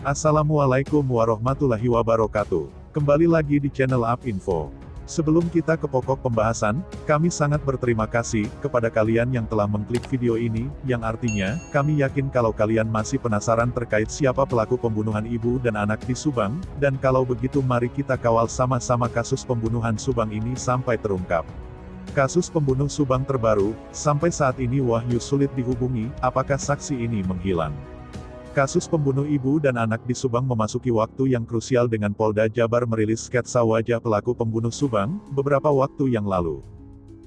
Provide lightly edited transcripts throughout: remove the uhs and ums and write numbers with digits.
Assalamualaikum warahmatullahi wabarakatuh. Kembali lagi di channel Up Info. Sebelum kita ke pokok pembahasan, kami sangat berterima kasih kepada kalian yang telah mengklik video ini, yang artinya, kami yakin kalau kalian masih penasaran terkait siapa pelaku pembunuhan ibu dan anak di Subang, dan kalau begitu mari kita kawal sama-sama kasus pembunuhan Subang ini sampai terungkap. Kasus pembunuh Subang terbaru, sampai saat ini Wahyu sulit dihubungi, apakah saksi ini menghilang? Kasus pembunuh ibu dan anak di Subang memasuki waktu yang krusial dengan Polda Jabar merilis sketsa wajah pelaku pembunuh Subang, beberapa waktu yang lalu.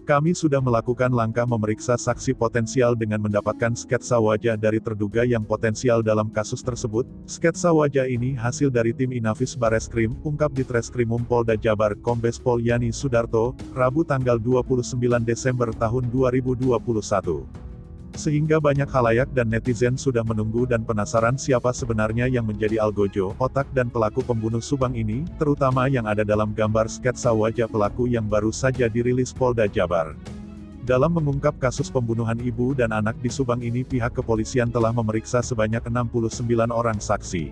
Kami sudah melakukan langkah memeriksa saksi potensial dengan mendapatkan sketsa wajah dari terduga yang potensial dalam kasus tersebut. Sketsa wajah ini hasil dari tim Inafis Bareskrim, ungkap di Treskrimum Polda Jabar Kombes Pol Yani Sudarto, Rabu tanggal 29 Desember tahun 2021. Sehingga banyak khalayak dan netizen sudah menunggu dan penasaran siapa sebenarnya yang menjadi algojo, otak dan pelaku pembunuh Subang ini, terutama yang ada dalam gambar sketsa wajah pelaku yang baru saja dirilis Polda Jabar. Dalam mengungkap kasus pembunuhan ibu dan anak di Subang ini, pihak kepolisian telah memeriksa sebanyak 69 orang saksi.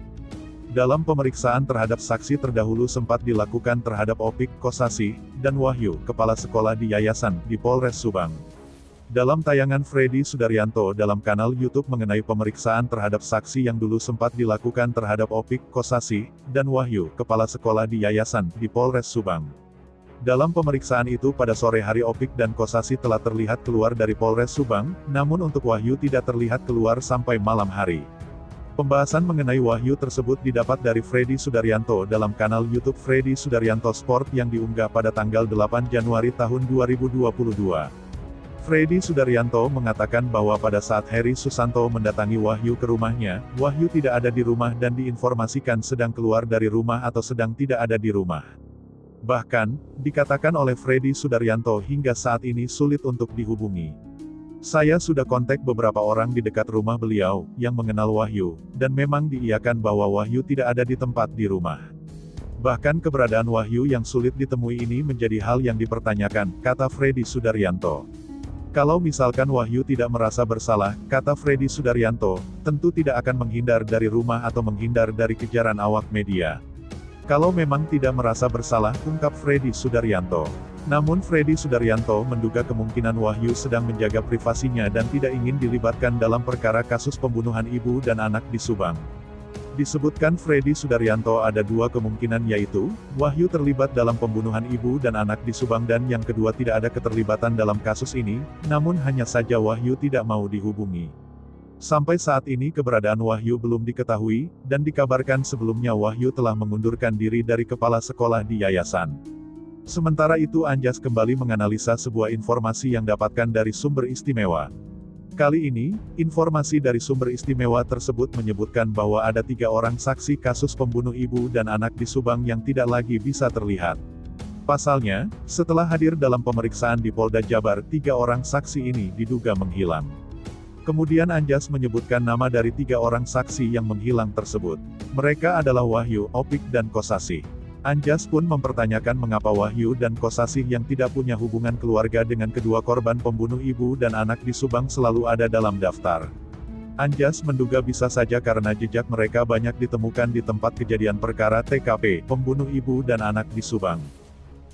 Dalam pemeriksaan terhadap saksi terdahulu sempat dilakukan terhadap Opik, Kosasih, dan Wahyu, kepala sekolah di yayasan, di Polres Subang. Dalam tayangan Freddy Sudaryanto dalam kanal YouTube mengenai pemeriksaan terhadap saksi yang dulu sempat dilakukan terhadap Opik, Kosasih, dan Wahyu, kepala sekolah di yayasan, di Polres Subang. Dalam pemeriksaan itu pada sore hari Opik dan Kosasih telah terlihat keluar dari Polres Subang, namun untuk Wahyu tidak terlihat keluar sampai malam hari. Pembahasan mengenai Wahyu tersebut didapat dari Freddy Sudaryanto dalam kanal YouTube Freddy Sudaryanto Sport yang diunggah pada tanggal 8 Januari tahun 2022. Freddy Sudaryanto mengatakan bahwa pada saat Heri Susanto mendatangi Wahyu ke rumahnya, Wahyu tidak ada di rumah dan diinformasikan sedang keluar dari rumah atau sedang tidak ada di rumah. Bahkan, dikatakan oleh Freddy Sudaryanto hingga saat ini sulit untuk dihubungi. Saya sudah kontak beberapa orang di dekat rumah beliau, yang mengenal Wahyu, dan memang diiyakan bahwa Wahyu tidak ada di tempat di rumah. Bahkan keberadaan Wahyu yang sulit ditemui ini menjadi hal yang dipertanyakan, kata Freddy Sudaryanto. Kalau misalkan Wahyu tidak merasa bersalah, kata Freddy Sudaryanto, tentu tidak akan menghindar dari rumah atau menghindar dari kejaran awak media. Kalau memang tidak merasa bersalah, ungkap Freddy Sudaryanto. Namun Freddy Sudaryanto menduga kemungkinan Wahyu sedang menjaga privasinya dan tidak ingin dilibatkan dalam perkara kasus pembunuhan ibu dan anak di Subang. Disebutkan Freddy Sudaryanto ada dua kemungkinan, yaitu, Wahyu terlibat dalam pembunuhan ibu dan anak di Subang dan yang kedua tidak ada keterlibatan dalam kasus ini, namun hanya saja Wahyu tidak mau dihubungi. Sampai saat ini keberadaan Wahyu belum diketahui, dan dikabarkan sebelumnya Wahyu telah mengundurkan diri dari kepala sekolah di yayasan. Sementara itu Anjas kembali menganalisa sebuah informasi yang dapatkan dari sumber istimewa. Kali ini, informasi dari sumber istimewa tersebut menyebutkan bahwa ada 3 orang saksi kasus pembunuh ibu dan anak di Subang yang tidak lagi bisa terlihat. Pasalnya, setelah hadir dalam pemeriksaan di Polda Jabar, 3 orang saksi ini diduga menghilang. Kemudian Anjas menyebutkan nama dari 3 orang saksi yang menghilang tersebut. Mereka adalah Wahyu, Opik dan Kosasih. Anjas pun mempertanyakan mengapa Wahyu dan Kosasih yang tidak punya hubungan keluarga dengan kedua korban pembunuh ibu dan anak di Subang selalu ada dalam daftar. Anjas menduga bisa saja karena jejak mereka banyak ditemukan di tempat kejadian perkara TKP, pembunuh ibu dan anak di Subang.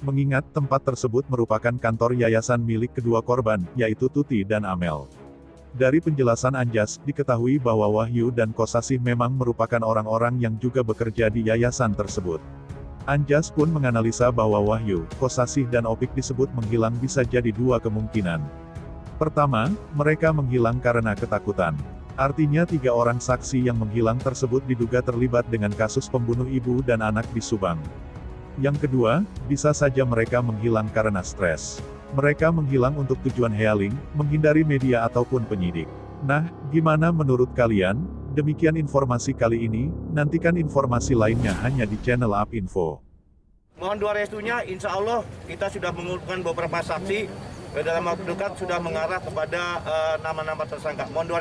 Mengingat tempat tersebut merupakan kantor yayasan milik kedua korban, yaitu Tuti dan Amel. Dari penjelasan Anjas, diketahui bahwa Wahyu dan Kosasih memang merupakan orang-orang yang juga bekerja di yayasan tersebut. Anjas pun menganalisa bahwa Wahyu, Kosasih dan Opik disebut menghilang bisa jadi 2 kemungkinan. Pertama, mereka menghilang karena ketakutan. Artinya 3 orang saksi yang menghilang tersebut diduga terlibat dengan kasus pembunuh ibu dan anak di Subang. Yang kedua, bisa saja mereka menghilang karena stres. Mereka menghilang untuk tujuan healing, menghindari media ataupun penyidik. Nah, gimana menurut kalian? Demikian informasi kali ini, nantikan informasi lainnya hanya di channel Up Info. Mohon doa restunya, insya Allah kita sudah mengumpulkan beberapa saksi, dalam waktu dekat sudah mengarah kepada nama-nama tersangka. Mohon doa